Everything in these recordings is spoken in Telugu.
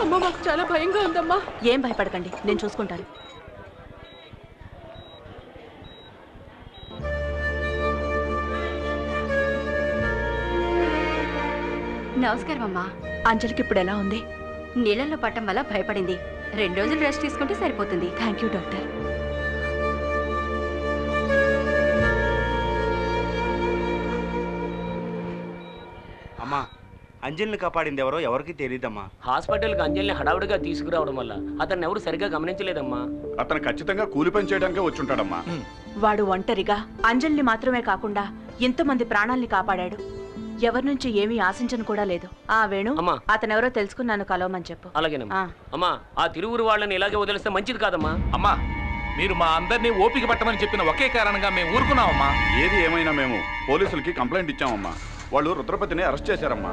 అమ్మ మాకు చాలా భయంగా ఉందమ్మా. ఏం భయపడకండి, నేను చూసుకుంటాను. నమస్కారం అమ్మా. అంజలికి ఇప్పుడు ఎలా ఉంది? నీళ్ళల్లో పట్టం వల్ల భయపడింది. 2 రోజులు రెస్ట్ తీసుకుంటే సరిపోతుంది. Thank you doctor. అమ్మా, అంజలిని కాపాడింది ఎవరో ఎవరికి తెలియదమ్మా. హాస్పిటల్కి అంజలిని హడావుడిగా తీసుకురావడం వల్ల అతన్ని ఎవరు సరిగ్గా గమనించలేదమ్మా. అతను ఖచ్చితంగా కూలి పని చేయడానికే వచ్చుంటాడమ్మా. వాడు ఒంటరిగా అంజలిని మాత్రమే కాకుండా ఎంతమంది ప్రాణాల్ని కాపాడాడు. ఎవరి నుంచి ఏమీ ఆశించను కూడా లేదు. ఆ వేణు, అతనెవరో తెలుసుకుని నన్ను కలవమని చెప్పు. అలాగేనమ్మా. అమ్మా, ఆ తిరువురు వాళ్ళని ఇలాగే వదిలేస్తే మంచిది కాదమ్మా. అమ్మా, మీరు మా అందరినీ ఓపిక పట్టమని చెప్పిన ఒకే కారణంగా మేము ఊరుకున్నామమ్మా. ఏది ఏమైనా మేము పోలీసులకి కంప్లైంట్ ఇచ్చామమ్మా. వాళ్ళు రుద్రపతిని అరెస్ట్ చేశారమ్మా.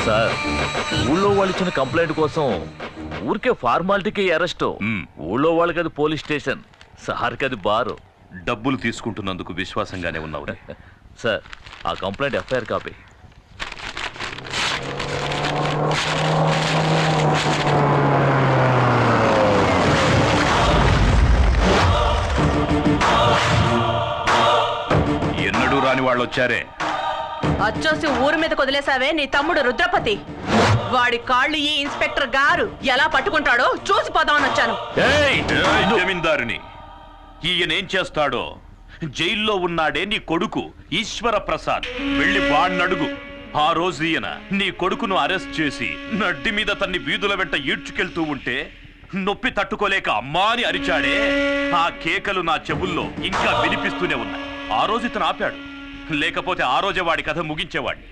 సార్, ఊళ్ళో వాళ్ళు ఇచ్చిన కంప్లైంట్ కోసం ఊరికే ఫార్మాలిటీకి అరెస్ట్. ఊళ్ళో వాళ్ళకి అది పోలీస్ స్టేషన్, సార్కి అది బారు. డబ్బులు తీసుకుంటున్నందుకు విశ్వాసంగానే ఉన్నావు సార్. ఆ కంప్లైంట్ ఎఫ్ఐఆర్ కాపీ. ఎన్నడూ రాని వాళ్ళు వచ్చారే. అచ్చోసి ఊరి మీద వదిలేసావే నీ తమ్ముడు రుద్రపతి. వాడి కాళ్ళు ఈ ఇన్స్పెక్టర్ గారు ఎలా పట్టుకుంటాడో చూసిపోదామని వచ్చాను. జమీందారుని ఈయనేం చేస్తాడో. జైల్లో ఉన్నాడే నీ కొడుకు ఈశ్వర ప్రసాద్, వెళ్ళి వాణ్ణడుగు. ఆ రోజు ఈయన నీ కొడుకును అరెస్ట్ చేసి నడ్డి మీద తన్ని వీధుల వెంట ఈడ్చుకెళ్తూ ఉంటే నొప్పి తట్టుకోలేక అమ్మా అని అరిచాడే. ఆ కేకలు నా చెవుల్లో ఇంకా వినిపిస్తూనే ఉన్నాయి. ఆ రోజు ఇతను ఆపాడు, లేకపోతే ఆ రోజే వాడి కథ ముగించేవాడిని.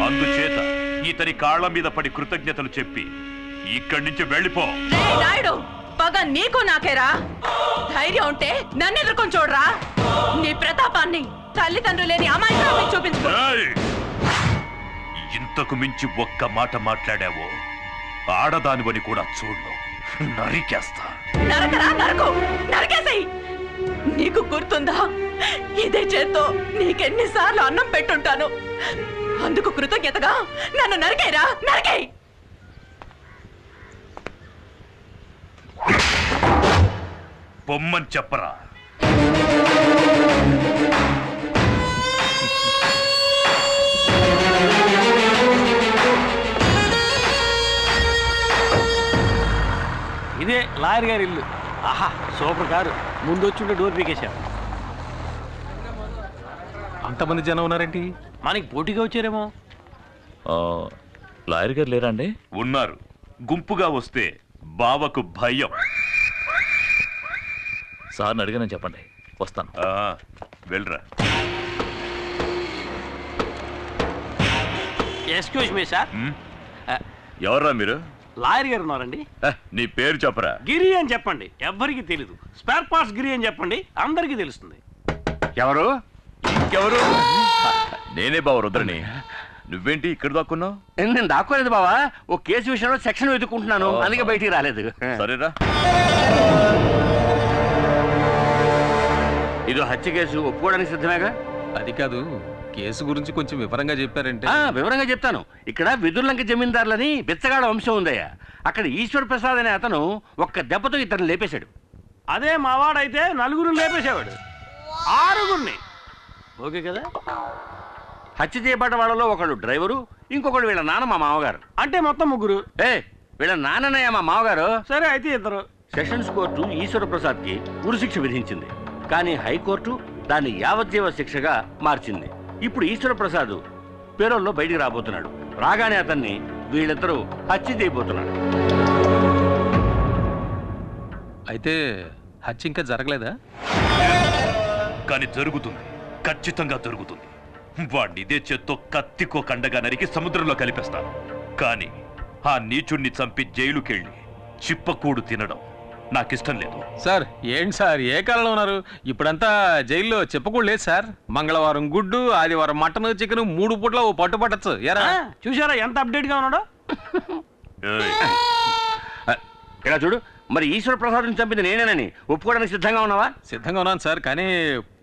అందుచేత ఇతని కాళ్ల మీద పడి కృతజ్ఞతలు చెప్పి ఇక్కడి నుంచి వెళ్ళిపో. నాయుడు, పగ నీకు నాకేరా. ధైర్యం ఉంటే నన్ను ఎదుర్కొని చూడరా. నీ ప్రతాపాన్ని తల్లిదండ్రులు లేని అమాయకాన్ని చూపించుకో. ఇంతకు మించి ఒక్క మాట మాట్లాడావో ఆడదానివని కూడా చూడు, నరికేస్తా. నరకరా, నరకు, నరికేసేయ్. నీకు గుర్తుందా, ఇదే చేత్తో నీకెన్నిసార్లు అన్నం పెట్టుంటాను. అందుకు కృతజ్ఞతగా నన్ను నరికేరా, నరికేయ్. పొమ్మని చెప్పరా. ఇదే లాయర్ గారి ఇల్లు. ఆహా, సూపర్ కారు. ముందు వచ్చి డోర్ పీకేశారు. అంతమంది జనం ఉన్నారేంటి? మనకి పోటీగా వచ్చారేమో. లాయర్ గారు లేరా అండి? ఉన్నారు. గుంపుగా వస్తే బావకు భయం. సార్ని అడిగానని చెప్పండి, వస్తాను. వెళ్ళరా. Excuse me sir. ఎవర్రా మీరు? లాయర్ గారు ఉన్నారండి. నీ పేరు చెప్పరా. గిరి అని చెప్పండి, ఎవ్వరికి తెలీదు. స్పేర్ పార్ట్స్ గిరి అని చెప్పండి, అందరికీ తెలుస్తుంది. ఎవరు? ఇంకెవరు? నేనే బావ రుద్రని. నువ్వేంటి ఇక్కడ దాక్కున్నావు? నేను దాక్కోలేదు బావా, ఓ కేసు విషయంలో సెక్షన్ వెతుక్కుంటున్నాను, అందుకే బయటికి రాలేదు. సరేరా. ఇది హత్య కేసు, ఒప్పుకోవడానికి సిద్ధమేగా? అది కాదు, కేసు గురించి కొంచెం వివరంగా చెప్పారంటే. వివరంగా చెప్తాను. ఇక్కడ విదుర్లంక జమీందారులని బిచ్చగాడ వంశం ఉందయ్యా. అక్కడ ఈశ్వర ప్రసాద్ అనే అతను ఒక్క దెబ్బతో ఇతను లేపేశాడు. అదే మావాడైతే 4 లేపేసేవాడు, 6. ఓకే కదా? హత్య చేయబడ్డ వాళ్ళలో ఒకడు డ్రైవరు, ఇంకొకడు వీళ్ళ నాన్న మా మామగారు. అంటే మొత్తం 3. వీళ్ళ నాన్ననయ్య మా మామగారు. సరే అయితే 2. సెషన్స్ కోర్టు ఈశ్వర ప్రసాద్ కి ఉరిశిక్ష విధించింది. కానీ హైకోర్టు దాన్ని యావజ్జీవ శిక్షగా మార్చింది. ఇప్పుడు ఈశ్వర ప్రసాద్ పేరోల్లో బయటికి రాబోతున్నాడు. రాగానే అతన్ని వీళ్ళిద్దరూ హత్య చేయబోతున్నాడు. అయితే హత్య ఇంకా జరగలేదా? కానీ జరుగుతుంది, ఖచ్చితంగా జరుగుతుంది. వాడిని ఇదే చేత్తో కత్తికో కండగా నరికి సముద్రంలో కలిపేస్తాను. కానీ ఆ నీచుణ్ణి చంపి జైలుకెళ్ళి చిప్పకూడు తినడం నాకిష్టం లేదు. సార్ ఏంటి సార్ ఏ కాలంలో ఉన్నారు? ఇప్పుడంతా జైల్లో చెప్పుకోలేదు సార్. మంగళవారం గుడ్డు, ఆదివారం మటన్, చికెన్ 3 పూట్ల ఓ పట్టు పట్టచ్చు. ఎరా చూసారా ఎంత అప్డేట్ గా ఉన్నాడో? ఏయ్, ఇలా చూడు, మరి ఈశ్వర ప్రసాద్ చంపింది నేనేనని ఒప్పుకోవడానికి సిద్ధంగా ఉన్నావా? సిద్ధంగా ఉన్నాను సార్, కానీ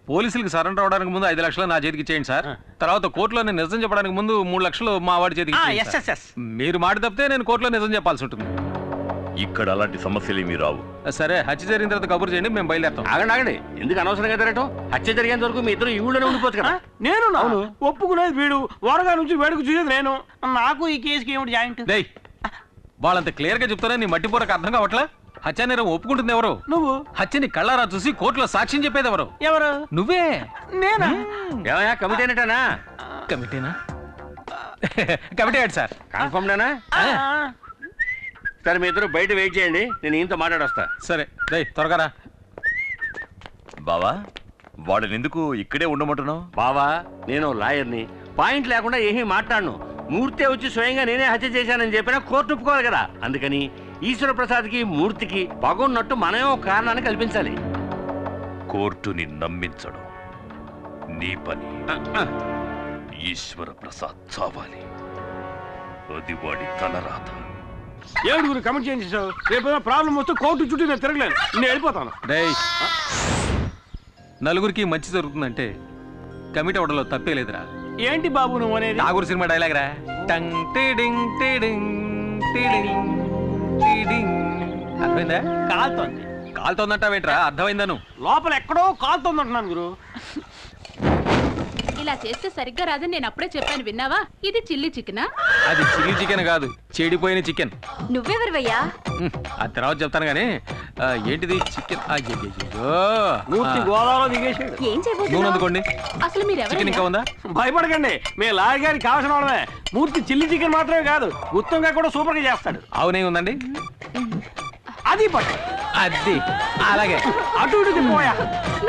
పోలీసులకు సరెండర్ అవడానికి ముందు 5 లక్షలు నా చేతికి ఇచ్చేయండి సార్. తర్వాత కోర్టులో నేను నిజం చెప్పడానికి ముందు 3 లక్షలు మా వాడి చేతికి ఇచ్చేయండి సార్. మీరు మాట తప్పితే నేను కోర్టులో నిజం చెప్పాల్సి ఉంటుంది. ఇక్కడ అలాంటి సమస్యలు ఏమీ రావు. సరే, హత్య జరిగిన తర్వాత కబురు చేయండి, మేము బయలుదేరుతాం. ఆగండి, ఎందుకు అనవసరంగా తిరగటం? హత్య జరిగేంత వరకు మీ ఇద్దరు ఈ ఊళ్ళోనే ఉండిపోవచ్చు కదా. నేను ఒప్పుకునేది వీడు, వరగా నుంచి వేడుకు చూసేది నేను. నాకు ఈ కేసుకి ఏమిటి జాయింట్? డేయ్, వాళ్ళంత క్లియర్ గా చెప్తారా నీ మట్టి పూరకు అర్థం కావట్లా? హత్య నేరం ఒప్పుకుంటుంది ఎవరు? నువ్వు. హత్యని కళ్ళారా చూసి కోర్టులో సాక్ష్యం చెప్పేది ఎవరు? ఎవరు? నువ్వే. నేనా? ఏమయ్యా, కమిటీ అనేటనా? కమిటీనా? కమిటీ ఏంటి సార్? కన్ఫర్మ్డేనా? సరే, మీ ఇద్దరు బయట వెయిట్ చేయండి, నేను ఈయనతో మాట్లాడొస్తా. సరే, డేయ్ త్వరగా రా. బావా, వాడిని ఎందుకు ఇక్కడే ఉండమంటున్నావు? బావా, నేను లాయర్ని, పాయింట్ లేకుండా ఏమీ మాట్లాడను. మూర్తే వచ్చి స్వయంగా నేనే హత్య చేశానని చెప్పినా కోర్టు ఒప్పుకోవాలి కదా. అందుకని ఈశ్వర ప్రసాద్కి మూర్తికి పగున్నట్టు మనమే ఒక కారణాన్ని కల్పించాలి. కోర్టుని నమ్మించడం నీ పని. ఈశ్వర ప్రసాద్ చావాలి, అది వాడి తలరాత. ఏడుగురు కమిట్ చేయించావు. రేపు ప్రాబ్లం వస్తే కోర్టు చుట్టూ నేను తిరగలేను, నేను వెళ్ళిపోతాను. డేయ్, నలుగురికి మంచి జరుగుతుందంటే కమిటీ అవడంలో తప్పే లేదురా. ఏంటి బాబు నువ్వు అనేది? నాగూరు సినిమా డైలాగ్ రా. టంగ్ టీడింగ్ టీడింగ్ టీడింగ్ టీడింగ్. అర్థమైందా? కాలుతోంది. కాలుతోందంటావేంట్రా? అర్థమైందా? నువ్వు లోపల ఎక్కడో కాలుతోంది అంటున్నాను గురు. ఇలా చేస్తే సరిగ్గా రాదని నేను అప్పుడే చెప్పాను, విన్నావా? ఇది చిల్లీ చికెనా? అది చిల్లీ చికెన్ కాదు, చెడిపోయిన చికెన్. నువ్వెవరివయ్యా? ఆ తర్వాత చెప్తాను గానీ ఏంటిది చికెన్? మూర్తి గోదావరిలో దిగేసాడు. ఏం నూనె చేయబోతున్నావు? అందుకోండి. అసలు చికెన్ ఇంకా ఉందా? భయపడకండి, మీ లాయర్ గారికి కావాల్సిన వాళ్ళమే. మూర్తి చిల్లీ చికెన్ మాత్రమే కాదు, గుత్తంగా కూడా సూపర్ గా చేస్తాడు. అవునే ఉందండి, అది పట్టు. అది అలాగే. అటు ఇటు తిప్పోయా.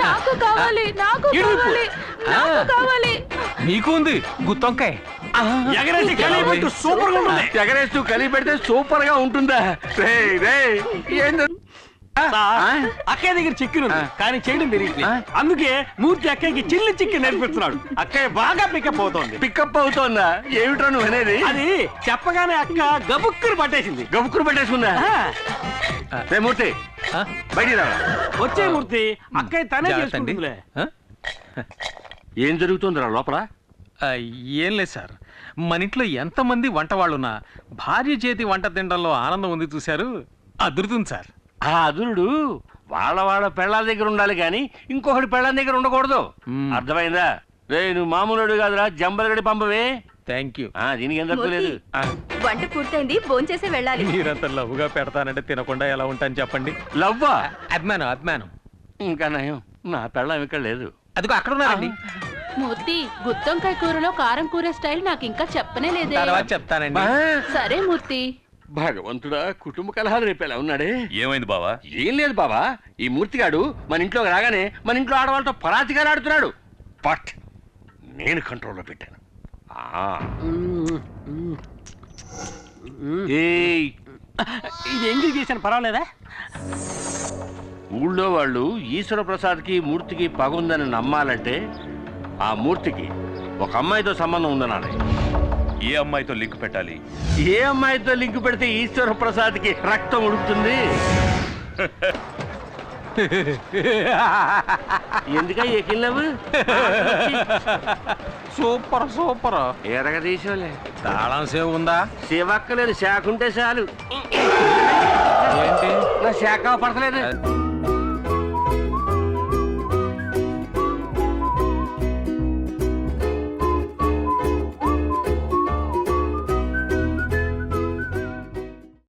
నాకు కావాలి, నాకు కావాలి, నాకు కావాలి. నీకు ఉంది గుత్తొంకాయ. ఎగరేసి కలిపెట్టు, సూపర్ గా ఉంటుంది. ఎగరేస్తూ కలిపి పెడితే సూపర్ గా ఉంటుందా? అక్కయ్య దగ్గర చికెన్ ఉంది, కానీ చేయడం తెలియట్లేదు. అందుకే మూర్తి అక్కయ్యకి చిల్లి చికెన్ నేర్పిస్తున్నాడు. అక్కయ్య బాగా పికప్ అవుతోంది. పికప్ అవుతోందా? ఏమిట్రా నువ్వు అనేది? అది చెప్పగానే అక్క గబుక్కురు పట్టేసింది. గబుక్కురు పట్టేసుకుందా? మూర్తి బయటికి రా. వచ్చే మూర్తి, అక్కయ్య తనే చేసుకుంటుందిలే. ఏం జరుగుతుందిరా లోపల? ఏం లేదు సార్, మన ఇంట్లో ఎంతమంది వంట వాళ్ళున్నా భార్య చేతి వంట తినడంలో ఆనందం ఉంది చూశారు, అదురుతుంది సార్. ఆ అదురుడు వాళ్ళ పెళ్ళాల దగ్గర ఉండాలి కానీ ఇంకొకటి పెళ్ళాల దగ్గర ఉండకూడదు. అర్థమైందా? రే, నువ్వు మామూలుడు కాదురా, జంబలగడి పంపవే. Thank you. దీనికి ఏం తక్కువ లేదు. వంట పూర్తయింది, భోంచేసి వెళ్ళాలి. మీరంత లవ్వుగా పెడతానంటే తినకుండా ఎలా ఉంటాను చెప్పండి. లవ్వా? అభిమానం అభిమానం. ఇంకా నయం, నా పెళ్ళం ఇక్కడ లేదు. అదిగో అక్కడ ఉన్నారండి. మూర్తి, గుత్తొంకాయ కూరలో కారం కూర స్టైల్ నాకు ఇంకా చెప్పనే లేదే. తర్వాత చెప్తానండి. సరే మూర్తి. భగవంతుడా, కుటుంబ కలహాలు రేపేలా ఉన్నాడే. ఏమైంది బావా? ఏం లేదు బాబా, ఈ మూర్తిగాడు మన ఇంట్లోకి రాగానే మన ఇంట్లో ఆడవాళ్ళతో పరాతిగా ఆడుతున్నాడు. బట్ నేను కంట్రోల్లో పెట్టాను. ఇది ఎంజాయ్ చేశాను, పర్వాలేదా? ఊళ్ళో వాళ్ళు ఈశ్వర ప్రసాద్కి మూర్తికి పగుందని నమ్మాలంటే ఆ మూర్తికి ఒక అమ్మాయితో సంబంధం ఉందనాలి. ఏ అమ్మాయితో లింక్ పెట్టాలి? ఏ అమ్మాయితో లింక్ పెడితే ఈశ్వర ప్రసాద్కి రక్తం ఉడుకుతుంది? ఎందుక ఎక్కినవు? Super super. ఎరగదీసోలే. తాళం సేవ్ ఉందా? సేవక్కలేదు, శాఖ ఉంటే చాలు. ఏంటి? నా శాఖ పడతలేదు.